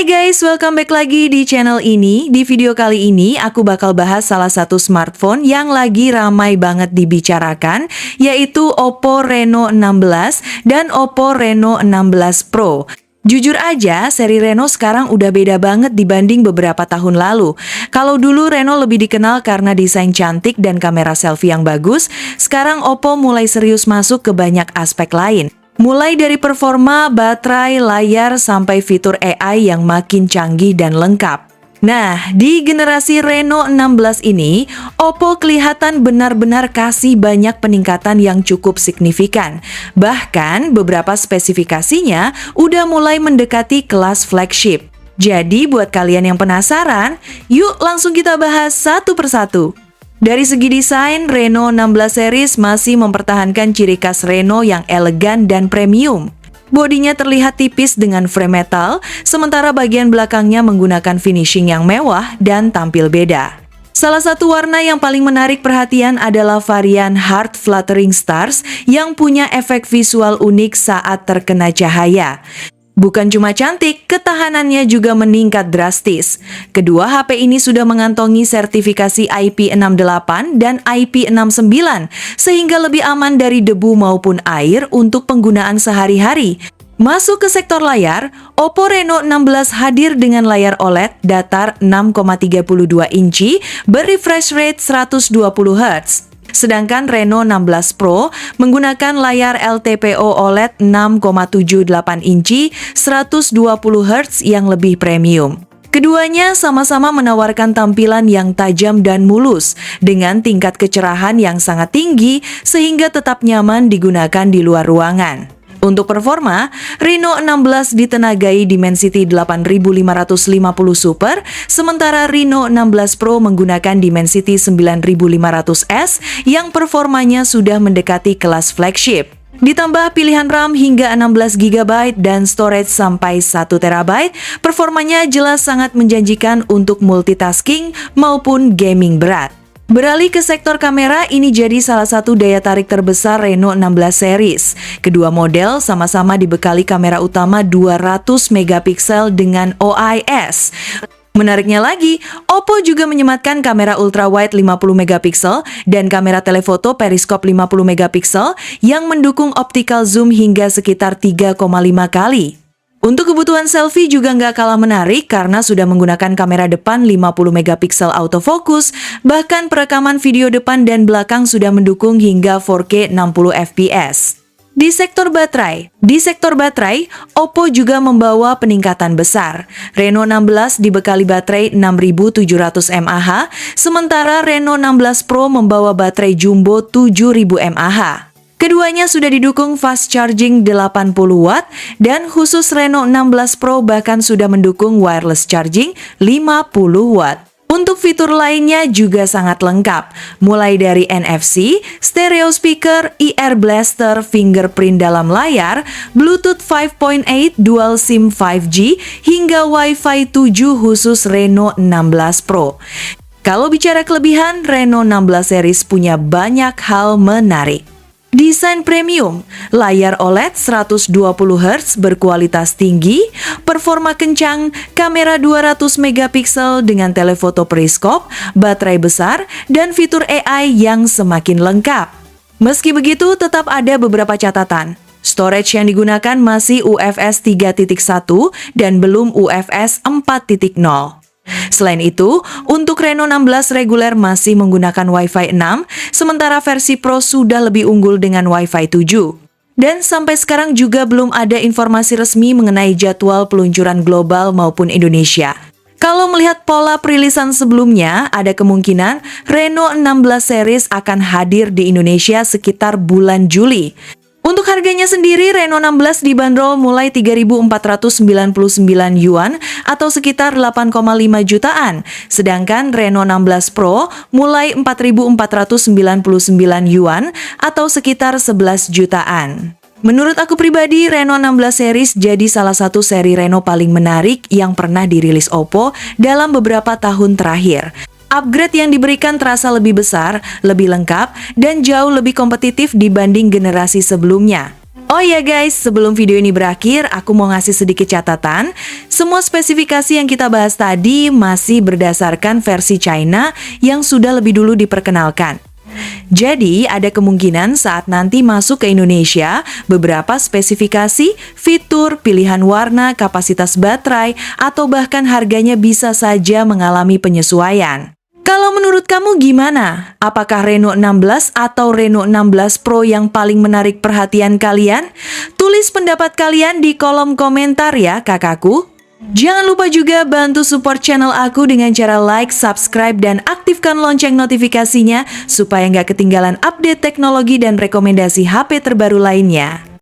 Hai guys, welcome back lagi di channel ini. Di video kali ini aku bakal bahas salah satu smartphone yang lagi ramai banget dibicarakan, yaitu Oppo Reno 16 dan Oppo Reno 16 Pro. Jujur aja, seri Reno sekarang udah beda banget dibanding beberapa tahun lalu. Kalau dulu Reno lebih dikenal karena desain cantik dan kamera selfie yang bagus, sekarang Oppo mulai serius masuk ke banyak aspek lain. Mulai dari performa, baterai, layar, sampai fitur AI yang makin canggih dan lengkap. Nah, di generasi Reno 16 ini, Oppo kelihatan benar-benar kasih banyak peningkatan yang cukup signifikan. Bahkan, beberapa spesifikasinya udah mulai mendekati kelas flagship. Jadi, buat kalian yang penasaran, yuk langsung kita bahas satu persatu. Dari segi desain, Reno 16 series masih mempertahankan ciri khas Reno yang elegan dan premium. Bodinya terlihat tipis dengan frame metal, sementara bagian belakangnya menggunakan finishing yang mewah dan tampil beda. Salah satu warna yang paling menarik perhatian adalah varian Heart Fluttering Stars yang punya efek visual unik saat terkena cahaya. Bukan cuma cantik, ketahanannya juga meningkat drastis. Kedua HP ini sudah mengantongi sertifikasi IP68 dan IP69, sehingga lebih aman dari debu maupun air untuk penggunaan sehari-hari. Masuk ke sektor layar, Oppo Reno 16 hadir dengan layar OLED datar 6,32 inci berrefresh rate 120 Hz. Sedangkan Reno 16 Pro menggunakan layar LTPO OLED 6,78 inci 120 Hz yang lebih premium. Keduanya sama-sama menawarkan tampilan yang tajam dan mulus dengan tingkat kecerahan yang sangat tinggi sehingga tetap nyaman digunakan di luar ruangan. Untuk performa, Reno 16 ditenagai Dimensity 8550 Super, sementara Reno 16 Pro menggunakan Dimensity 9500S yang performanya sudah mendekati kelas flagship. Ditambah pilihan RAM hingga 16 GB dan storage sampai 1 TB, performanya jelas sangat menjanjikan untuk multitasking maupun gaming berat. Beralih ke sektor kamera, ini jadi salah satu daya tarik terbesar Reno 16 series. Kedua model sama-sama dibekali kamera utama 200 megapiksel dengan OIS. Menariknya lagi, Oppo juga menyematkan kamera ultrawide 50 megapiksel dan kamera telefoto periskop 50 megapiksel yang mendukung optical zoom hingga sekitar 3,5 kali. Untuk kebutuhan selfie juga nggak kalah menarik karena sudah menggunakan kamera depan 50 megapiksel autofocus, bahkan perekaman video depan dan belakang sudah mendukung hingga 4K 60 fps. Di sektor baterai, Oppo juga membawa peningkatan besar. Reno 16 dibekali baterai 6700 mAh, sementara Reno 16 Pro membawa baterai jumbo 7000 mAh. Keduanya sudah didukung fast charging 80 watt dan khusus Reno 16 Pro bahkan sudah mendukung wireless charging 50 watt. Untuk fitur lainnya juga sangat lengkap, mulai dari NFC, stereo speaker, ear blaster, fingerprint dalam layar, Bluetooth 5.8, dual SIM 5G, hingga Wi-Fi 7 khusus Reno 16 Pro. Kalau bicara kelebihan, Reno 16 series punya banyak hal menarik. Desain premium, layar OLED 120 Hz berkualitas tinggi, performa kencang, kamera 200 megapiksel dengan telefoto periskop, baterai besar, dan fitur AI yang semakin lengkap. Meski begitu, tetap ada beberapa catatan. Storage yang digunakan masih UFS 3.1 dan belum UFS 4.0. Selain itu, untuk Reno 16 reguler masih menggunakan Wi-Fi 6, sementara versi Pro sudah lebih unggul dengan Wi-Fi 7. Dan sampai sekarang juga belum ada informasi resmi mengenai jadwal peluncuran global maupun Indonesia. Kalau melihat pola perilisan sebelumnya, ada kemungkinan Reno 16 series akan hadir di Indonesia sekitar bulan Juli. Untuk harganya sendiri, Reno 16 dibanderol mulai 3.499 yuan atau sekitar 8,5 jutaan. Sedangkan Reno 16 Pro mulai 4.499 yuan atau sekitar 11 jutaan. Menurut aku pribadi, Reno 16 series jadi salah satu seri Reno paling menarik yang pernah dirilis Oppo dalam beberapa tahun terakhir. Upgrade yang diberikan terasa lebih besar, lebih lengkap, dan jauh lebih kompetitif dibanding generasi sebelumnya. Oh ya guys, sebelum video ini berakhir, aku mau ngasih sedikit catatan. Semua spesifikasi yang kita bahas tadi masih berdasarkan versi China yang sudah lebih dulu diperkenalkan. Jadi, ada kemungkinan saat nanti masuk ke Indonesia, beberapa spesifikasi, fitur, pilihan warna, kapasitas baterai, atau bahkan harganya bisa saja mengalami penyesuaian. Kalau menurut kamu gimana? Apakah Reno 16 atau Reno 16 Pro yang paling menarik perhatian kalian? Tulis pendapat kalian di kolom komentar ya kakakku. Jangan lupa juga bantu support channel aku dengan cara like, subscribe, dan aktifkan lonceng notifikasinya supaya nggak ketinggalan update teknologi dan rekomendasi HP terbaru lainnya.